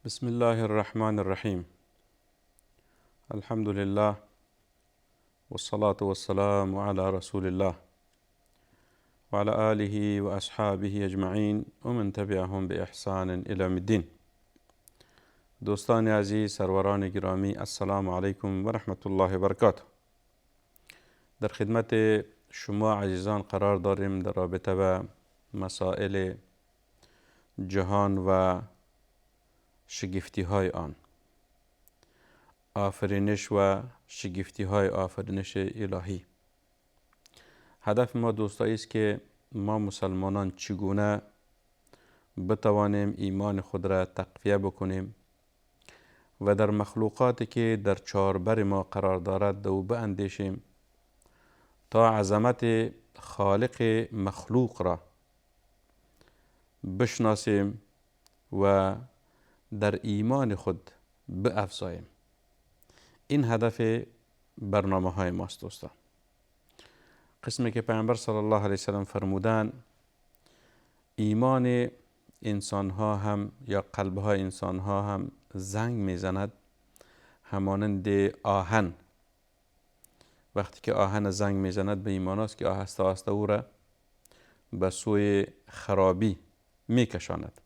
بسم الله الرحمن الرحيم. الحمد لله والصلاة والسلام على رسول الله وعلى آله وأصحابه أجمعين ومن تبعهم بإحسان إلى يوم الدين. دوستان عزیز، سروران گرامی، السلام علیکم و رحمت الله و برکاته. در خدمت شما عزیزان قرار داریم در رابطه با مسائل جهان و شگفتی های آن، آفرینش و شگفتی های آفرینش الهی. هدف ما دوستایی است که ما مسلمانان چگونه بتوانیم ایمان خود را تقویه بکنیم و در مخلوقاتی که در چهاربر ما قرار دارد دو باندیشیم تا عظمت خالق مخلوق را بشناسیم و در ایمان خود بافزاییم. این هدف برنامه های ماست دوستان. قسمی که پیامبر صلی الله علیه وسلم فرمودن ایمان انسان ها هم یا قلب های انسان ها هم زنگ میزند همانند آهن. وقتی که آهن زنگ میزند به ایمان است که آهسته آهسته او را به سوی خرابی میکشاند.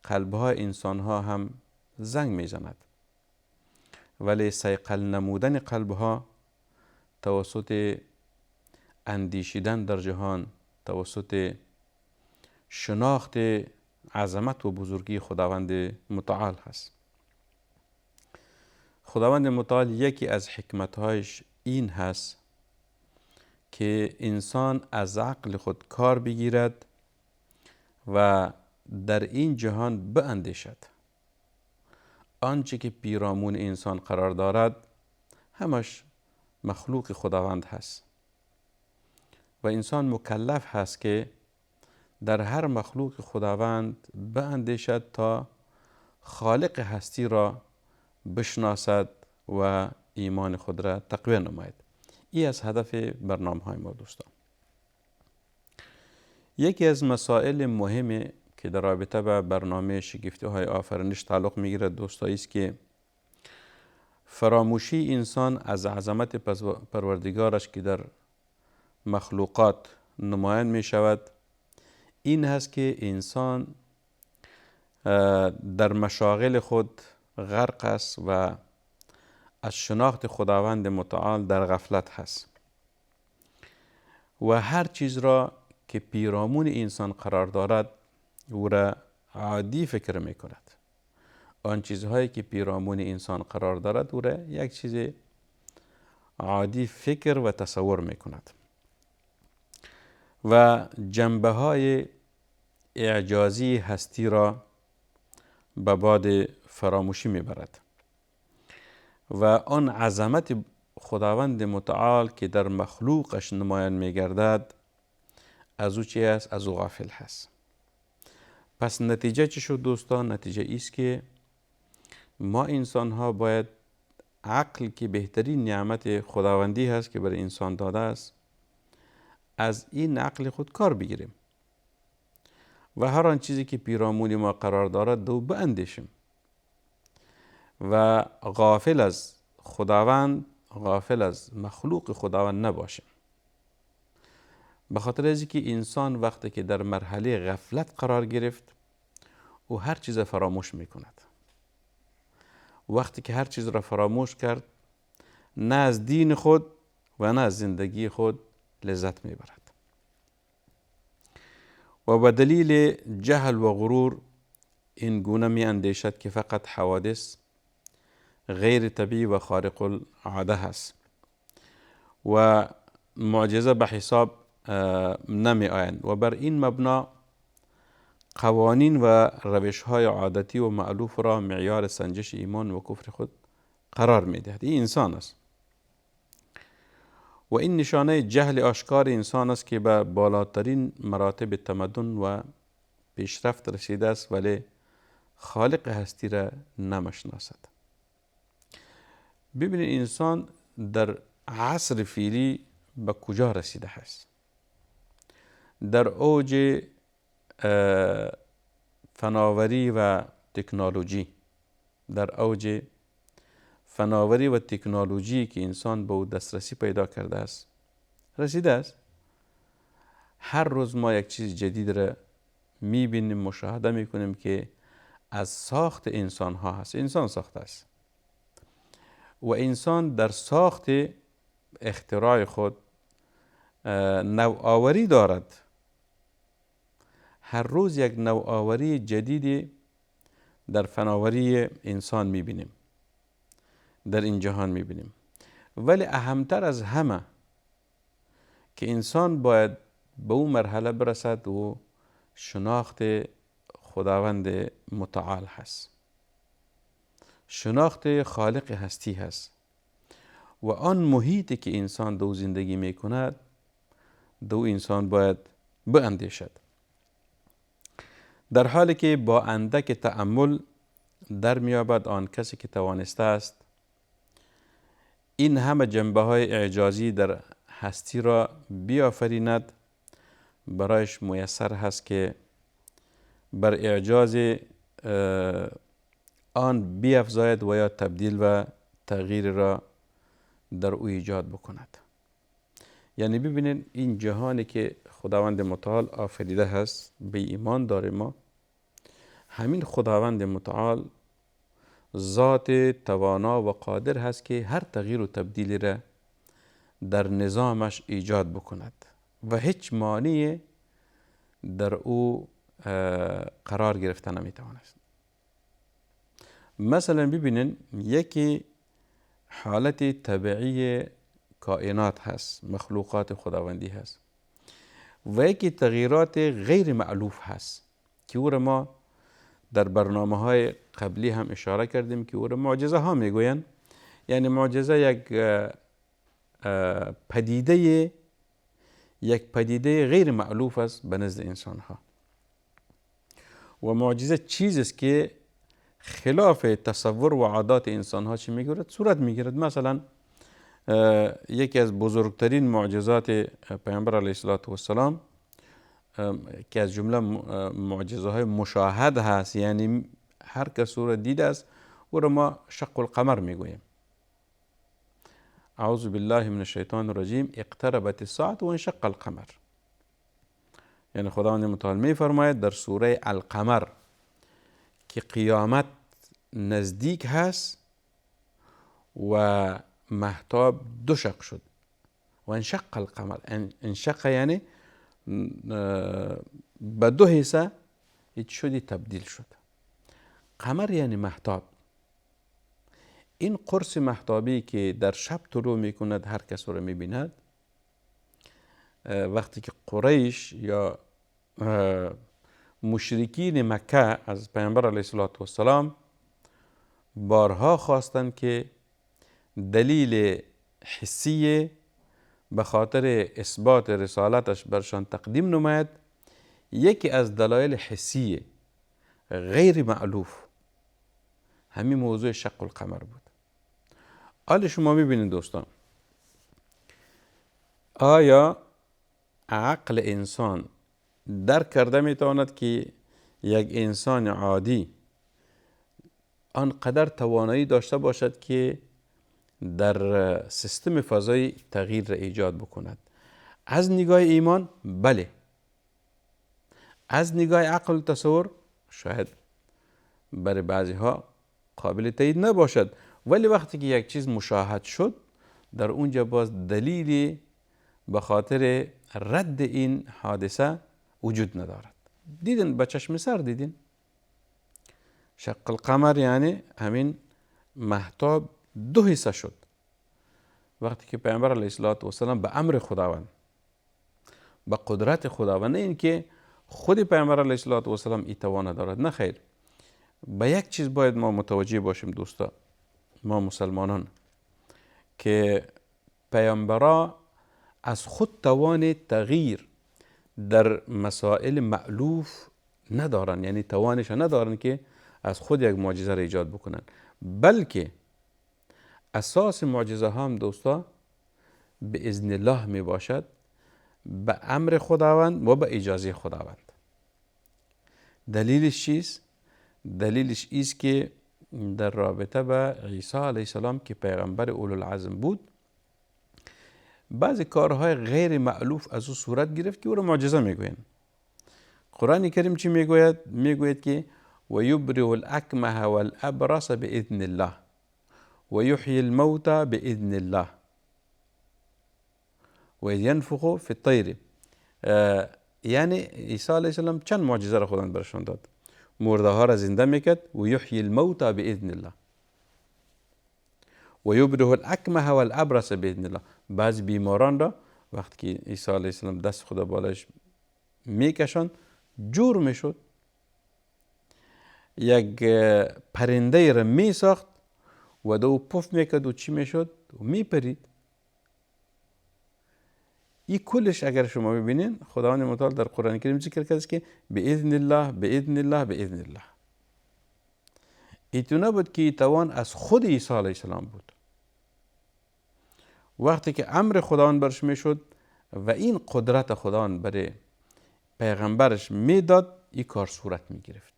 قلب های انسان ها هم زنگ میزند، ولی صیقل نمودن قلب ها توسط اندیشیدن در جهان، توسط شناخت عظمت و بزرگی خداوند متعال هست. خداوند متعال یکی از حکمتهایش این هست که انسان از عقل خود کار بگیرد و در این جهان باندیشد. آنچه که پیرامون انسان قرار دارد همش مخلوق خداوند هست و انسان مکلف هست که در هر مخلوق خداوند باندیشد تا خالق هستی را بشناسد و ایمان خود را تقویه نماید. این از هدف برنامه های ما دوستان. یکی از مسائل مهم که در رابطه با برنامه شگفتی های آفرینش تعلق میگیرد دوستایی است که فراموشی انسان از عظمت پروردگارش که در مخلوقات نمایان می شود این هست که انسان در مشاغل خود غرق است و از شناخت خداوند متعال در غفلت هست و هر چیز را که پیرامون انسان قرار دارد او را عادی فکر می کند. آن چیزهایی که پیرامون انسان قرار دارد او را یک چیز عادی فکر و تصور می کند و جنبه های اعجازی هستی را به باد فراموشی می برد و آن عظمت خداوند متعال که در مخلوقش نمایان می گردد از او چی است؟ از او غافل هست. پس نتیجه چی شد دوستان؟ نتیجه ایست که ما انسان ها باید عقل که بهترین نعمت خداوندی هست که برای انسان داده است از این عقل خود کار بگیریم و هر آن چیزی که پیرامون ما قرار دارد دو باندیشیم و غافل از خداوند، غافل از مخلوق خداوند نباشیم. به خاطر از اینکه انسان وقتی که در مرحله غفلت قرار گرفت او هر چیز فراموش میکند. وقتی که هر چیز را فراموش کرد نه از دین خود و نه از زندگی خود لذت میبرد و به دلیل جهل و غرور این گونه می اندیشد که فقط حوادث غیر طبیعی و خارق العاده هست و معجزه به حساب نمی آیند و بر این مبنا قوانین و روش های عادتی و مألوف را معیار سنجش ایمان و کفر خود قرار می دهد. این انسان است و این نشانه جهل آشکار انسان است که به بالاترین مراتب تمدن و پیشرفت رسیده است ولی خالق هستی را نمیشناسد. ببینید انسان در عصر فعلی به کجا رسیده است؟ در اوج فناوری و تکنولوژی در اوج فناوری و تکنولوژی که انسان به او دسترسی پیدا کرده است رسیده است. هر روز ما یک چیز جدید را میبینیم، مشاهده میکنیم که از ساخت انسان ها هست. انسان ساخته است و انسان در ساخت اختراع خود نوآوری دارد. هر روز یک نوآوری جدیدی در فناوری انسان میبینیم، در این جهان میبینیم. ولی اهمتر از همه که انسان باید به اون مرحله برسد و شناخت خداوند متعال هست، شناخت خالق هستی هست و آن محیطی که انسان دو زندگی میکند دو انسان باید باندیشد. در حالی که با اندک تأمل در میابد آن کسی که توانسته است این همه جنبه های اعجازی در هستی را بیافریند، برایش میسر هست که بر اعجاز آن بیفزاید و یا تبدیل و تغییر را در او ایجاد بکند. یعنی ببینید این جهانی که خداوند متعال آفریده هست به ایمان داره ما، همین خداوند متعال ذات توانا و قادر هست که هر تغییر و تبدیلی را در نظامش ایجاد بکند و هیچ مانعی در او قرار گرفته نمیتواند. مثلا ببینین یکی حالت طبیعی کائنات هست، مخلوقات خداوندی هست و یکی تغییرات غیر مألوف هست که او را ما در برنامه های قبلی هم اشاره کردیم که او را معجزه ها میگوین. یعنی معجزه یک پدیده غیر مألوف است به نزد انسان ها و معجزه چیزی است که خلاف تصور و عادات انسان ها چی میگیرد؟ صورت میگیرد. مثلا یکی از بزرگترین معجزات پیامبر علیه السلام که از جمله معجزه های مشاهد هست، یعنی هر کس او را دیده است، او را ما شق القمر میگوییم. اعوذ بالله من الشیطان الرجیم اقتربت الساعة و انشق القمر. یعنی خداوند متعال میفرماید در سوره القمر که قیامت نزدیک هست و مهتاب دو شق شد. و انشق القمر، انشق یعنی به دو حصه شدی تبدیل شد. قمر یعنی مهتاب. این قرص مهتابی که در شب طلوع میکند هر کس رو میبیند، وقتی که قریش یا مشرکین مکه از پیامبر علیه السلام بارها خواستند که دلیل حسی به خاطر اثبات رسالتش برشان تقدیم نماید، یکی از دلایل حسی غیر مألوف همین موضوع شق القمر بود. حالا شما میبینید دوستان، آیا عقل انسان درک کرده میتواند که یک انسان عادی آنقدر توانایی داشته باشد که در سیستم فضایی تغییر را ایجاد بکند؟ از نگاه ایمان بله، از نگاه عقل تصور شاید برای بعضی ها قابل تایید نباشد، ولی وقتی که یک چیز مشاهد شد در اونجا باز دلیلی به خاطر رد این حادثه وجود ندارد. دیدن به چشم سر دیدین شق القمر یعنی همین مهتاب دو حصه شد وقتی که پیامبر علیه السلام به امر خداوند، به قدرت خداوند، نه این که خود پیامبر علیه السلام این توانه دارد، نه خیر. به یک چیز باید ما متوجه باشیم دوستا، ما مسلمانان، که پیامبرا از خود توان تغییر در مسائل مألوف ندارن، یعنی توانش ندارن که از خود یک معجزه را ایجاد بکنن، بلکه اساس معجزه هم دوستا به اذن الله می باشد، به امر خداوند و به اجازه خداوند. دلیلش چیست؟ دلیلش ایست که در رابطه به عیسی علیه السلام که پیغمبر اولوالعزم بود، بعضی کارهای غیر مألوف از او صورت گرفت که او را معجزه میگویند. قرآن کریم چی میگوید؟ میگوید که و یبرئ الاکمه والابرص باذن الله و یحیی الموتى باذن الله و ینفخ فی الطیر. یعنی عیسی علیه السلام چند معجزه را خداوند برشان داد. مرده ها را زنده میکرد و یحیی الموتى باذن الله و یبرئ الاکمه والابرص باذن الله. بعض بیماران را وقتی که عیسی علیه السلام دست خدا بالایش میکشاند جور میشد. یک پرنده را میساخت و دو پف میکرد و چی میشد و میپرید. این کلش اگر شما ببینین خداوند متعال در قرآن کریم ذکر کرده است که باذن الله باذن الله باذن الله. ایتو نبود که توان از خود عیسی علیه السلام بود. وقتی که امر خداوند برش میشد و این قدرت خداوند برای پیغمبرش میداد، این کار صورت میگرفت.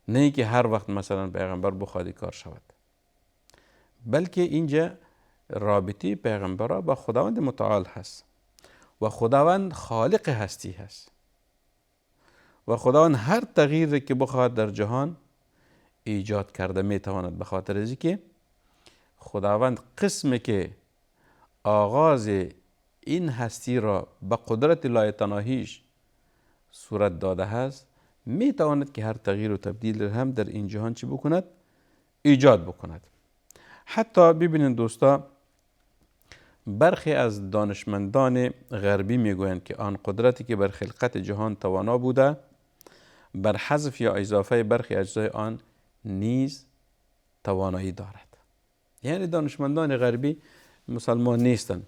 نه که هر وقت مثلا پیغمبر بخواد کار شود، بلکه اینجا رابطه پیغمبر با خداوند متعال هست و خداوند خالق هستی هست و خداوند هر تغییری که بخواد در جهان ایجاد کرده میتواند، به خاطر از که خداوند قسمی که آغاز این هستی را به قدرت لایتناهیش صورت داده هست، میتواند که هر تغییر و تبدیل هم در این جهان چی بکند؟ ایجاد بکند. حتی ببینید دوستا، برخی از دانشمندان غربی میگویند که آن قدرتی که بر خلقت جهان توانا بوده، بر حذف یا اضافه برخی اجزای آن نیز توانایی دارد. یعنی دانشمندان غربی مسلمان نیستند.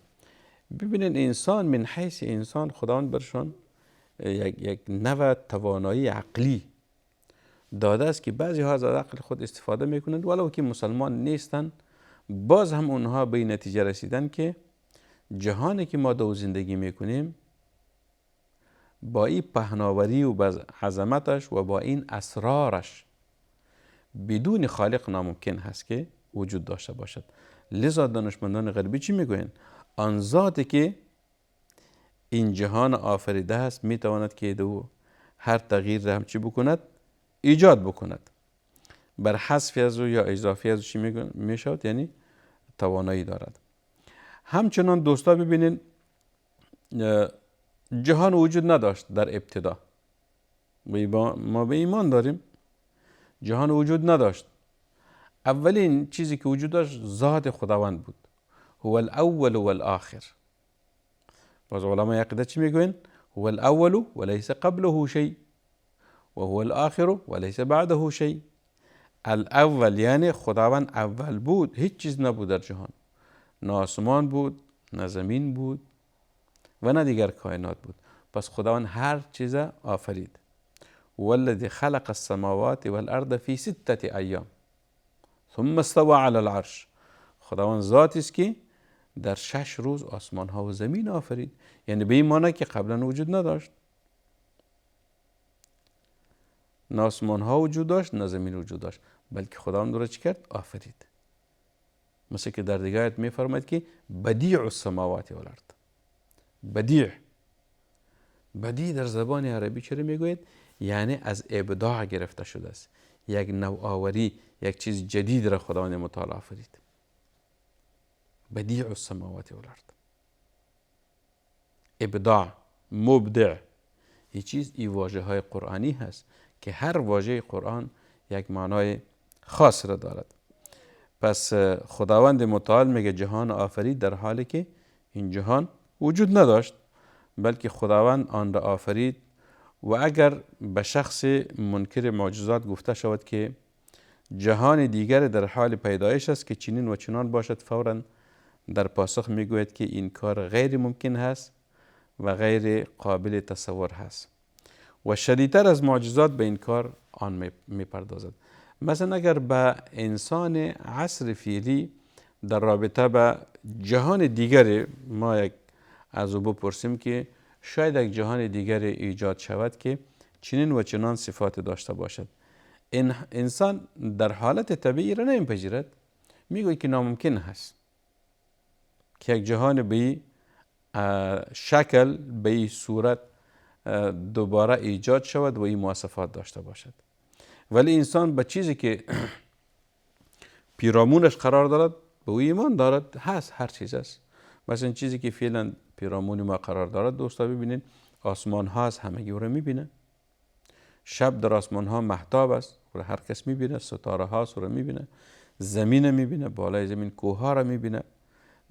ببینید انسان من حیث انسان خداوند برشان یک نوع توانایی عقلی داده است که بعضی ها از عقل خود استفاده میکنند، ولو که مسلمان نیستند. باز هم اونها به این نتیجه رسیدن که جهانی که ما دو زندگی میکنیم با این پهناوری و با عظمتش و با این اسرارش بدون خالق ناممکن هست که وجود داشته باشد. لذا دانشمندان غربی چی میگوین؟ آن ذاتی که این جهان آفریده است میتواند که دو هر تغییر را هم چی بکند؟ ایجاد بکند. بر حذف از او یا اضافه از او چی میشود؟ یعنی توانایی دارد. همچنان دوستا ببینین جهان وجود نداشت در ابتدا. ما به ایمان داریم جهان وجود نداشت. اولین چیزی که وجود داشت ذات خداوند بود. هو الاول والآخر. باز علماء عقیده چی میگوین؟ هو الاول وليس قبله شيء و هو الآخر وليس بعده شيء. الاول یعنی خداوند اول بود، هیچ چیز نبود در جهان. نه آسمان بود، نه زمین بود و نه دیگر کائنات بود. پس خداوند هر چیز آفرید. والذی خلق السماوات والارض فی 6 ایام ثم استوى علی العرش. خداوند ذاتی است که در 6 روز آسمان ها و زمین آفرید. یعنی به این معنی که قبلا وجود نداشت. نه آسمان ها وجود داشت نه زمین وجود داشت، بلکه خداوند را چی کرد؟ آفرید. مثل که در دیگه آیت می فرماید که بدیع السماوات والارض. بدیع در زبان عربی چرا میگوید؟ یعنی از ابداع گرفته شده است. یک نوآوری، یک چیز جدید را خداوند متعال آفرید. بدیع السماوات والارض. ابداع، مبدع، این چیز این واژه های قرآنی هست که هر واژه قرآن یک معنای خاص را دارد. پس خداوند متعال میگه جهان آفرید در حالی که این جهان وجود نداشت، بلکه خداوند آن را آفرید. و اگر به شخص منکر معجزات گفته شود که جهان دیگر در حال پیدایش است که چنین و چنان باشد، فوراً در پاسخ میگوید که این کار غیر ممکن هست و غیر قابل تصور هست و شدیدتر از معجزات به این کار آن میپردازد. مثلا اگر به انسان عصر فعلی در رابطه به جهان دیگر ما یک از او بپرسیم که شاید یک جهان دیگر ایجاد شود که چنین و چنان صفات داشته باشد، انسان در حالت طبیعی را نمیپذیرد، میگوید که ناممکن هست که یک جهان به شکل به این صورت دوباره ایجاد شود و این مواصفات داشته باشد. ولی انسان به چیزی که پیرامونش قرار دارد به او ایمان دارد، هست، هر چیز هست. مثلا چیزی که فعلا پیرامون ما قرار دارد، دوستا ببینید آسمان ها هست، همگی او را میبینه. شب در آسمان ها مهتاب است، او را هر کس میبینه. ستاره ها او را میبینه، زمین میبینه، بالای زمین کوه ها را میبینه،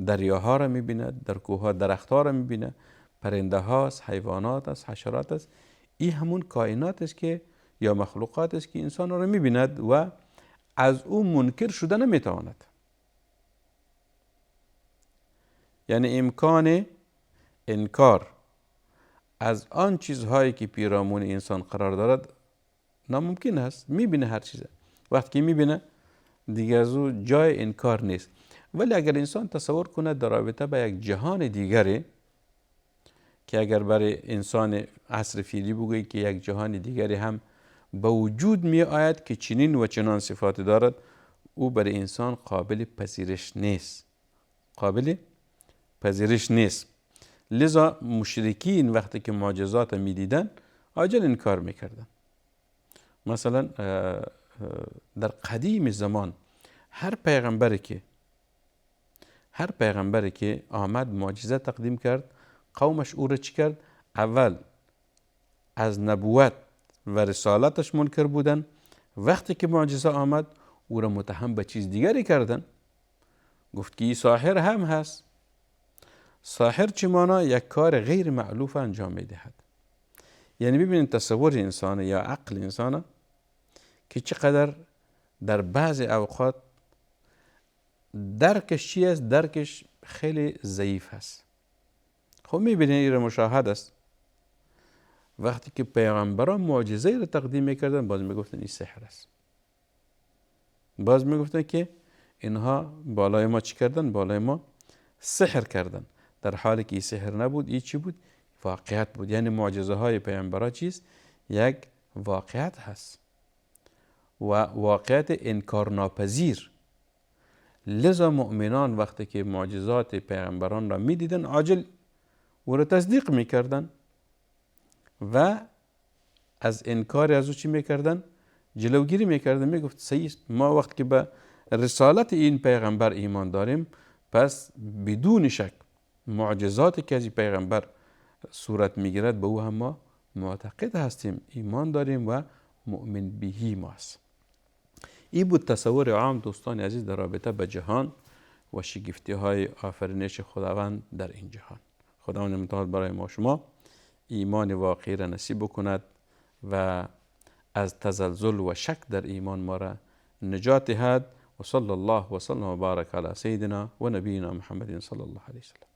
دریاها را میبینه، در کوه ها درخت ها را میبینه، پرنده هاست، حیوانات است، حشرات است. این همون کائنات است که یا مخلوقات است که انسان را میبیند و از او منکر شده نمیتواند. یعنی امکان انکار از آن چیزهایی که پیرامون انسان قرار دارد ناممکن است. میبینه هر چیزه، وقتی که میبینه دیگه از او جای انکار نیست. ولی اگر انسان تصور کنه در رابطه با یک جهان دیگری، که اگر برای انسان عصر فعلی بگویی که یک جهان دیگری هم به وجود می آید که چنین و چنان صفات دارد، او برای انسان قابل پذیرش نیست، قابل پذیرش نیست. لذا مشرکین وقتی که معجزات می دیدن عاجل انکار می کردن. مثلا در قدیم زمان هر پیغمبری که آمد معجزه تقدیم کرد، قومش او را چی کرد؟ اول از نبوت و رسالتش منکر بودن. وقتی که معجزه آمد او را متهم به چیز دیگری کردن. گفت که این ساحر هم هست. ساحر چی مانا؟ یک کار غیر مألوف انجام میدهد. یعنی ببینید تصور انسان یا عقل انسان که چقدر در بعض اوقات درکش چی است؟ درکش خیلی ضعیف هست. خب میبینید این مشاهد است. وقتی که پیغمبران معجزه را تقدیم میکردن، باز میگفتن این سحر است. باز میگفتن که اینها بالای ما چی کردن؟ بالای ما سحر کردن. در حالی که این سحر نبود، این چی بود؟ واقعیت بود. یعنی معجزه های پیغمبران چیست؟ یک واقعیت هست و واقعیت انکار ناپذیر. لذا مؤمنان وقتی که معجزات پیغمبران را میدیدن عاجل او را تصدیق میکردن و از انکار از او چی میکردن؟ جلوگیری میکردن. میگفت صحیح است، ما وقتی که به رسالت این پیغمبر ایمان داریم، پس بدون شک معجزاتی که از این پیغمبر صورت میگیرد به او هم ما معتقد هستیم، ایمان داریم و مؤمن بهی ماست. این بود تصور عام دوستان عزیز در رابطه به جهان و شگفتی های آفرینش خداوند در این جهان. خداوند متعال برای ما شما ایمان واقعی را نصیب بکند و از تزلزل و شک در ایمان ما را نجات دهد. و صلی الله و سلم و بارک علی سیدنا و نبینا محمد صلی الله علیه وسلم.